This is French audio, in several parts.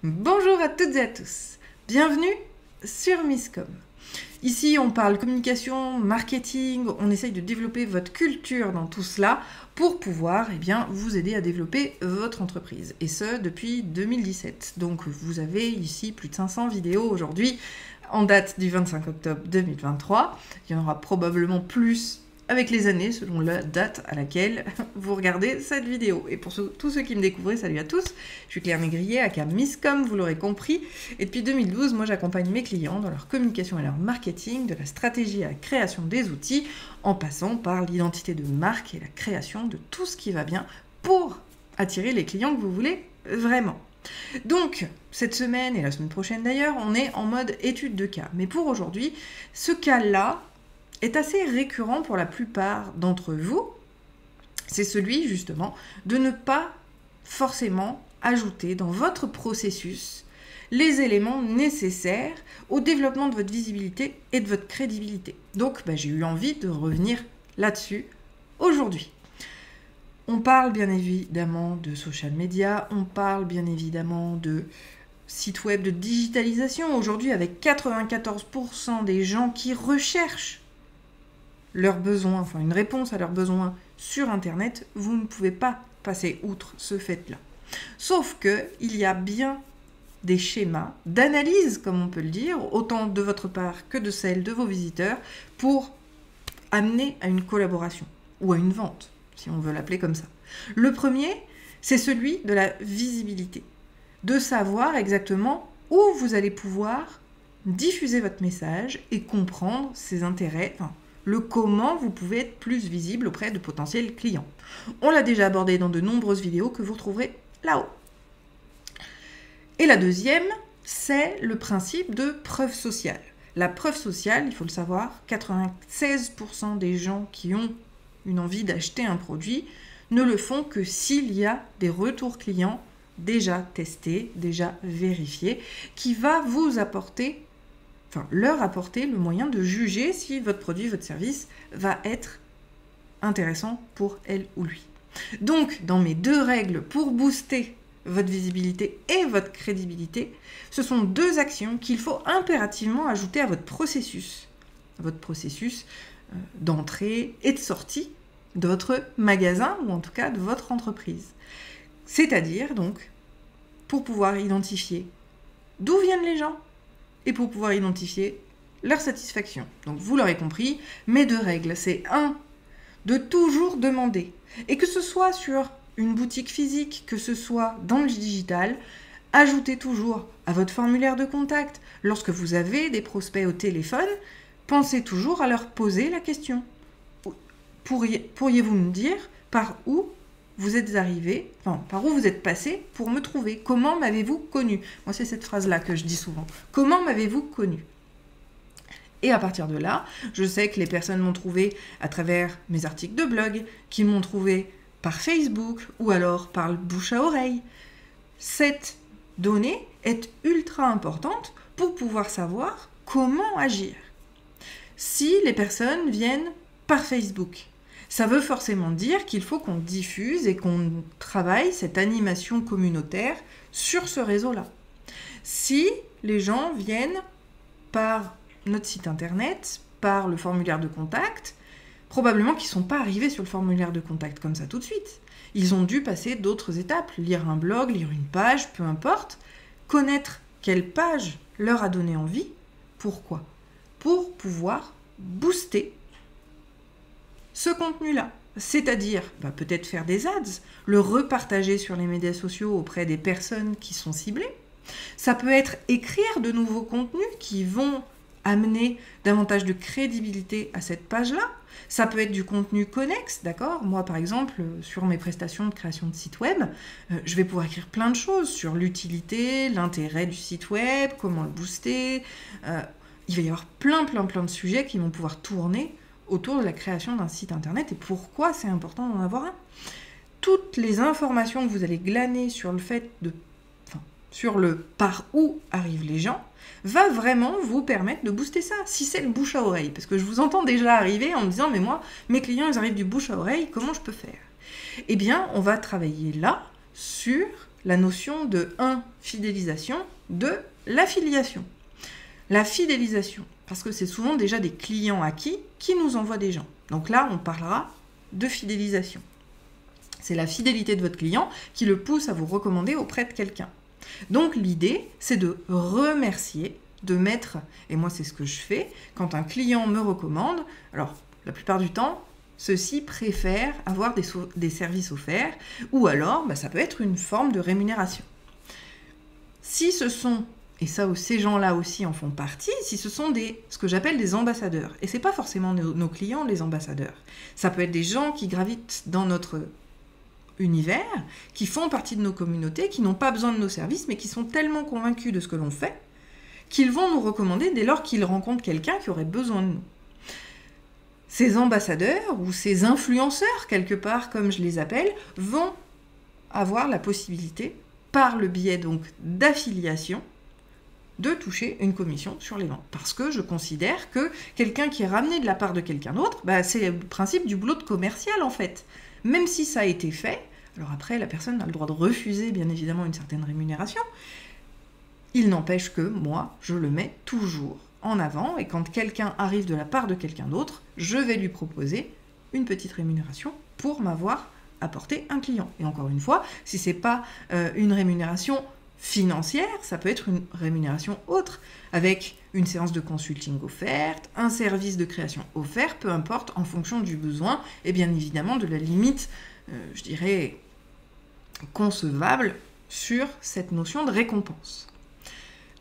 Bonjour à toutes et à tous, bienvenue sur Misscom. Ici on parle communication, marketing, on essaye de développer votre culture dans tout cela pour pouvoir vous aider à développer votre entreprise. Et ce depuis 2017. Donc vous avez ici plus de 500 vidéos aujourd'hui en date du 25 octobre 2023. Il y en aura probablement plus avec les années, selon la date à laquelle vous regardez cette vidéo. Et pour tous ceux qui me découvrent, salut à tous, je suis Claire Négrier, aka Misscom, vous l'aurez compris. Et depuis 2012, moi j'accompagne mes clients dans leur communication et leur marketing, de la stratégie à la création des outils, en passant par l'identité de marque et la création de tout ce qui va bien pour attirer les clients que vous voulez vraiment. Donc, cette semaine et la semaine prochaine d'ailleurs, on est en mode étude de cas. Mais pour aujourd'hui, ce cas-là est assez récurrent pour la plupart d'entre vous. C'est celui justement de ne pas forcément ajouter dans votre processus les éléments nécessaires au développement de votre visibilité et de votre crédibilité. Donc j'ai eu envie de revenir là-dessus aujourd'hui. On parle bien évidemment de social media, on parle bien évidemment de site web, de digitalisation. Aujourd'hui, avec 94% des gens qui recherchent leurs besoins, enfin une réponse à leurs besoins sur Internet, vous ne pouvez pas passer outre ce fait-là. Sauf qu'il y a bien des schémas d'analyse, comme on peut le dire, autant de votre part que de celle de vos visiteurs, pour amener à une collaboration, ou à une vente, si on veut l'appeler comme ça. Le premier, c'est celui de la visibilité, de savoir exactement où vous allez pouvoir diffuser votre message et comprendre ses intérêts, le comment vous pouvez être plus visible auprès de potentiels clients. On l'a déjà abordé dans de nombreuses vidéos que vous retrouverez là-haut. Et la deuxième, c'est le principe de preuve sociale. La preuve sociale, il faut le savoir, 96% des gens qui ont une envie d'acheter un produit ne le font que s'il y a des retours clients déjà testés, déjà vérifiés, qui va vous apporter leur apporter le moyen de juger si votre produit, votre service va être intéressant pour elle ou lui. Donc, dans mes deux règles pour booster votre visibilité et votre crédibilité, ce sont deux actions qu'il faut impérativement ajouter à votre processus d'entrée et de sortie de votre magasin ou en tout cas de votre entreprise. C'est-à-dire, donc, pour pouvoir identifier d'où viennent les gens, et pour pouvoir identifier leur satisfaction. Donc vous l'aurez compris, mes deux règles, c'est 1, de toujours demander. Et que ce soit sur une boutique physique, que ce soit dans le digital, ajoutez toujours à votre formulaire de contact. Lorsque vous avez des prospects au téléphone, pensez toujours à leur poser la question. Pourriez-vous me dire par où vous êtes arrivé, par où vous êtes passé pour me trouver? Comment m'avez-vous connu? Moi, c'est cette phrase-là que je dis souvent. Comment m'avez-vous connu? Et à partir de là, je sais que les personnes m'ont trouvé à travers mes articles de blog, qui m'ont trouvé par Facebook ou alors par le bouche à oreille. Cette donnée est ultra importante pour pouvoir savoir comment agir. Si les personnes viennent par Facebook, ça veut forcément dire qu'il faut qu'on diffuse et qu'on travaille cette animation communautaire sur ce réseau-là. Si les gens viennent par notre site internet, par le formulaire de contact, probablement qu'ils ne sont pas arrivés sur le formulaire de contact comme ça tout de suite. Ils ont dû passer d'autres étapes, lire un blog, lire une page, peu importe, connaître quelle page leur a donné envie. Pourquoi ? Pour pouvoir booster ce contenu-là, c'est-à-dire peut-être faire des ads, le repartager sur les médias sociaux auprès des personnes qui sont ciblées. Ça peut être écrire de nouveaux contenus qui vont amener davantage de crédibilité à cette page-là. Ça peut être du contenu connexe, d'accord ? Moi, par exemple, sur mes prestations de création de site web, je vais pouvoir écrire plein de choses sur l'utilité, l'intérêt du site web, comment le booster. Il va y avoir plein de sujets qui vont pouvoir tourner autour de la création d'un site internet et pourquoi c'est important d'en avoir un. Toutes les informations que vous allez glaner sur le fait sur le par où arrivent les gens, va vraiment vous permettre de booster ça, si c'est le bouche à oreille. Parce que je vous entends déjà arriver en me disant, mais moi, mes clients, ils arrivent du bouche à oreille, comment je peux faire ? Eh bien, on va travailler là sur la notion de 1, fidélisation, 2, l'affiliation. La fidélisation, parce que c'est souvent déjà des clients acquis qui nous envoient des gens. Donc là, on parlera de fidélisation. C'est la fidélité de votre client qui le pousse à vous recommander auprès de quelqu'un. Donc l'idée, c'est de remercier, de mettre, et moi c'est ce que je fais, quand un client me recommande, alors la plupart du temps, ceux-ci préfèrent avoir des services offerts, ou alors ça peut être une forme de rémunération. Si ce sont, et ça ces gens-là aussi en font partie, si ce sont ce que j'appelle des ambassadeurs, et c'est pas forcément nos clients les ambassadeurs, ça peut être des gens qui gravitent dans notre univers, qui font partie de nos communautés, qui n'ont pas besoin de nos services, mais qui sont tellement convaincus de ce que l'on fait, qu'ils vont nous recommander dès lors qu'ils rencontrent quelqu'un qui aurait besoin de nous. Ces ambassadeurs, ou ces influenceurs, quelque part, comme je les appelle, vont avoir la possibilité, par le biais donc d'affiliation, de toucher une commission sur les ventes. Parce que je considère que quelqu'un qui est ramené de la part de quelqu'un d'autre, c'est le principe du boulot de commercial, en fait. Même si ça a été fait, alors après, la personne a le droit de refuser, bien évidemment, une certaine rémunération. Il n'empêche que moi, je le mets toujours en avant, et quand quelqu'un arrive de la part de quelqu'un d'autre, je vais lui proposer une petite rémunération pour m'avoir apporté un client. Et encore une fois, si ce n'est pas une rémunération financière, ça peut être une rémunération autre, avec une séance de consulting offerte, un service de création offert, peu importe, en fonction du besoin, et bien évidemment de la limite, je dirais, concevable sur cette notion de récompense.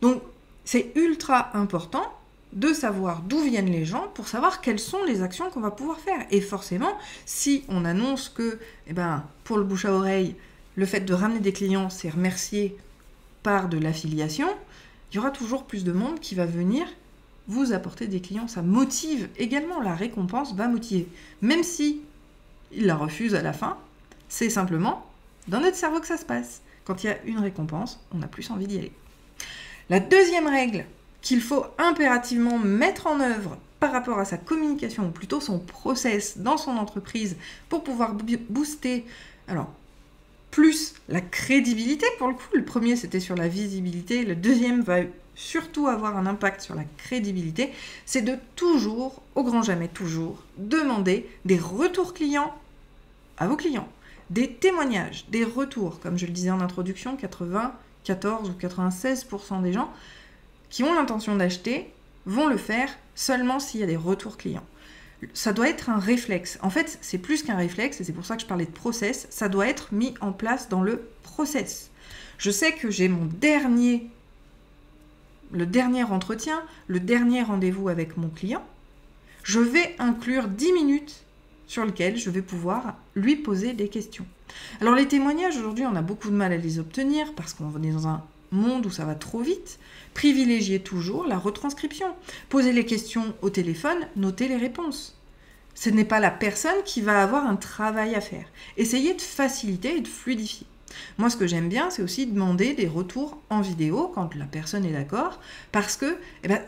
Donc, c'est ultra important de savoir d'où viennent les gens pour savoir quelles sont les actions qu'on va pouvoir faire. Et forcément, si on annonce que, pour le bouche à oreille, le fait de ramener des clients, c'est remercié par de l'affiliation, il y aura toujours plus de monde qui va venir vous apporter des clients. Ça motive également, la récompense va motiver. Même si il la refuse à la fin, c'est simplement dans notre cerveau que ça se passe. Quand il y a une récompense, on a plus envie d'y aller. La deuxième règle qu'il faut impérativement mettre en œuvre par rapport à sa communication, ou plutôt son process dans son entreprise, pour pouvoir booster, plus la crédibilité pour le coup. Le premier, c'était sur la visibilité. Le deuxième va surtout avoir un impact sur la crédibilité. C'est de toujours, au grand jamais toujours, demander des retours clients à vos clients. Des témoignages, des retours. Comme je le disais en introduction, 94 ou 96% des gens qui ont l'intention d'acheter vont le faire seulement s'il y a des retours clients. Ça doit être un réflexe. En fait, c'est plus qu'un réflexe, et c'est pour ça que je parlais de process. Ça doit être mis en place dans le process. Je sais que j'ai le dernier entretien, le dernier rendez-vous avec mon client. Je vais inclure 10 minutes sur lesquelles je vais pouvoir lui poser des questions. Alors les témoignages, aujourd'hui, on a beaucoup de mal à les obtenir parce qu'on est dans un monde où ça va trop vite. Privilégiez toujours la retranscription. Posez les questions au téléphone, notez les réponses. Ce n'est pas la personne qui va avoir un travail à faire. Essayez de faciliter et de fluidifier. Moi, ce que j'aime bien, c'est aussi demander des retours en vidéo quand la personne est d'accord, parce que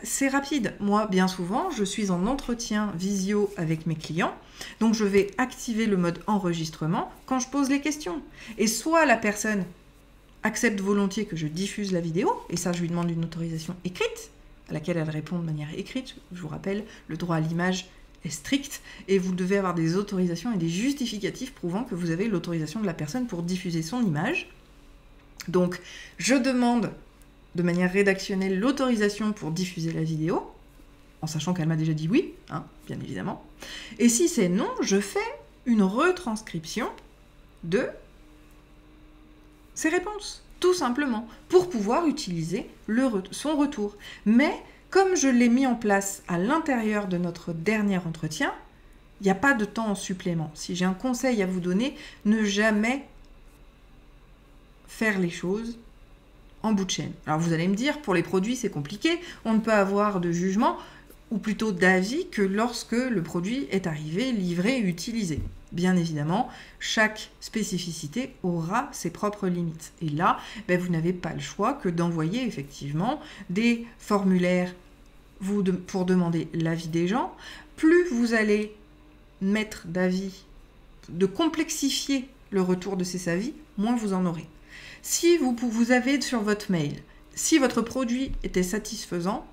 c'est rapide. Moi, bien souvent, je suis en entretien visio avec mes clients, donc je vais activer le mode enregistrement quand je pose les questions. Et soit la personne accepte volontiers que je diffuse la vidéo, et ça, je lui demande une autorisation écrite, à laquelle elle répond de manière écrite. Je vous rappelle, le droit à l'image est strict, et vous devez avoir des autorisations et des justificatifs prouvant que vous avez l'autorisation de la personne pour diffuser son image. Donc, je demande de manière rédactionnelle l'autorisation pour diffuser la vidéo, en sachant qu'elle m'a déjà dit oui, bien évidemment. Et si c'est non, je fais une retranscription de ses réponses, tout simplement, pour pouvoir utiliser son retour. Mais comme je l'ai mis en place à l'intérieur de notre dernier entretien, il n'y a pas de temps en supplément. Si j'ai un conseil à vous donner, ne jamais faire les choses en bout de chaîne. Alors vous allez me dire, pour les produits, c'est compliqué, on ne peut avoir de jugement, ou plutôt d'avis, que lorsque le produit est arrivé, livré, utilisé. Bien évidemment, chaque spécificité aura ses propres limites. Et là, vous n'avez pas le choix que d'envoyer effectivement des formulaires pour demander l'avis des gens. Plus vous allez mettre d'avis, de complexifier le retour de ces avis, moins vous en aurez. Si vous avez sur votre mail, si votre produit était satisfaisant,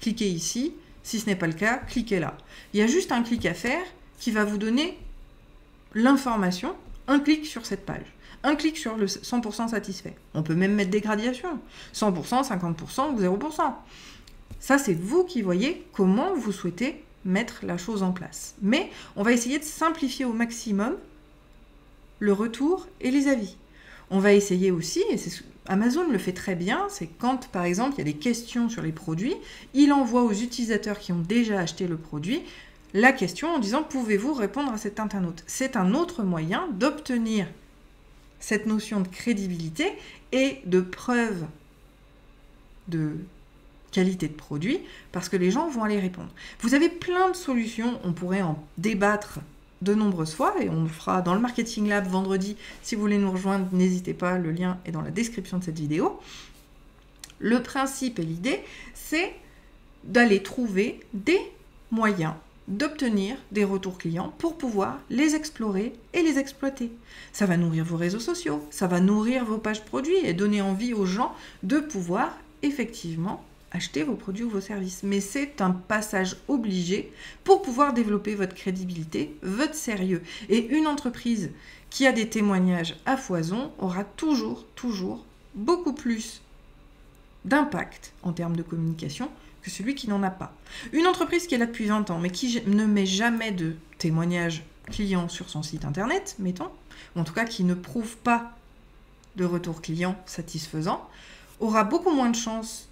cliquez ici. Si ce n'est pas le cas, cliquez là. Il y a juste un clic à faire qui va vous donner l'information, un clic sur cette page. Un clic sur le 100% satisfait. On peut même mettre des gradations. 100%, 50% ou 0%. Ça, c'est vous qui voyez comment vous souhaitez mettre la chose en place. Mais on va essayer de simplifier au maximum le retour et les avis. On va essayer aussi, et Amazon le fait très bien, c'est quand, par exemple, il y a des questions sur les produits, il envoie aux utilisateurs qui ont déjà acheté le produit la question en disant « Pouvez-vous répondre à cet internaute ?» C'est un autre moyen d'obtenir cette notion de crédibilité et de preuve de qualité de produit, parce que les gens vont aller répondre. Vous avez plein de solutions, on pourrait en débattre de nombreuses fois, et on le fera dans le Marketing Lab vendredi. Si vous voulez nous rejoindre, n'hésitez pas, le lien est dans la description de cette vidéo. Le principe et l'idée, c'est d'aller trouver des moyens d'obtenir des retours clients pour pouvoir les explorer et les exploiter. Ça va nourrir vos réseaux sociaux, ça va nourrir vos pages produits et donner envie aux gens de pouvoir effectivement acheter vos produits ou vos services. Mais c'est un passage obligé pour pouvoir développer votre crédibilité, votre sérieux. Et une entreprise qui a des témoignages à foison aura toujours beaucoup plus d'impact en termes de communication que celui qui n'en a pas. Une entreprise qui est là depuis 20 ans, mais qui ne met jamais de témoignages clients sur son site internet, mettons, ou en tout cas qui ne prouve pas de retour client satisfaisant, aura beaucoup moins de chances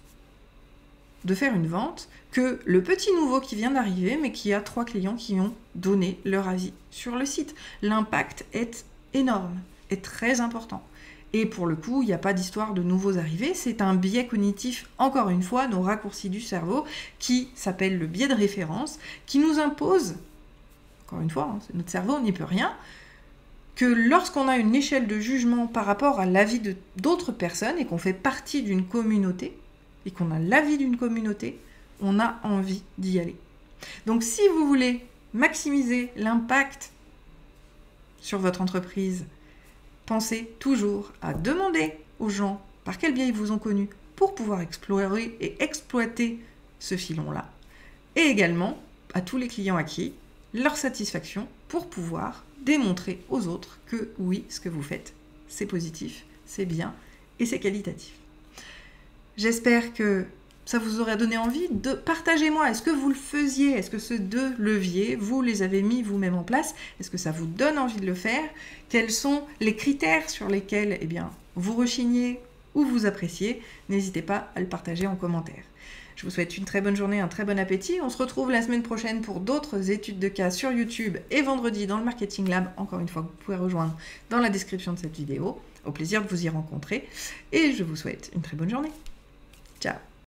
de faire une vente que le petit nouveau qui vient d'arriver, mais qui a 3 clients qui ont donné leur avis sur le site. L'impact est énorme, est très important. Et pour le coup, il n'y a pas d'histoire de nouveaux arrivés, c'est un biais cognitif, encore une fois, nos raccourcis du cerveau, qui s'appelle le biais de référence, qui nous impose, encore une fois, c'est notre cerveau, on n'y peut rien, que lorsqu'on a une échelle de jugement par rapport à l'avis d'autres personnes et qu'on fait partie d'une communauté, et qu'on a l'avis d'une communauté, on a envie d'y aller. Donc si vous voulez maximiser l'impact sur votre entreprise, pensez toujours à demander aux gens par quel biais ils vous ont connu pour pouvoir explorer et exploiter ce filon-là. Et également à tous les clients acquis, leur satisfaction pour pouvoir démontrer aux autres que oui, ce que vous faites, c'est positif, c'est bien et c'est qualitatif. J'espère que ça vous aurait donné envie de partager-moi. Est-ce que vous le faisiez? Est-ce que ces 2 leviers, vous les avez mis vous-même en place? Est-ce que ça vous donne envie de le faire? Quels sont les critères sur lesquels vous rechignez ou vous appréciez? N'hésitez pas à le partager en commentaire. Je vous souhaite une très bonne journée, un très bon appétit. On se retrouve la semaine prochaine pour d'autres études de cas sur YouTube et vendredi dans le Marketing Lab. Encore une fois, vous pouvez rejoindre dans la description de cette vidéo. Au plaisir de vous y rencontrer. Et je vous souhaite une très bonne journée. Ciao.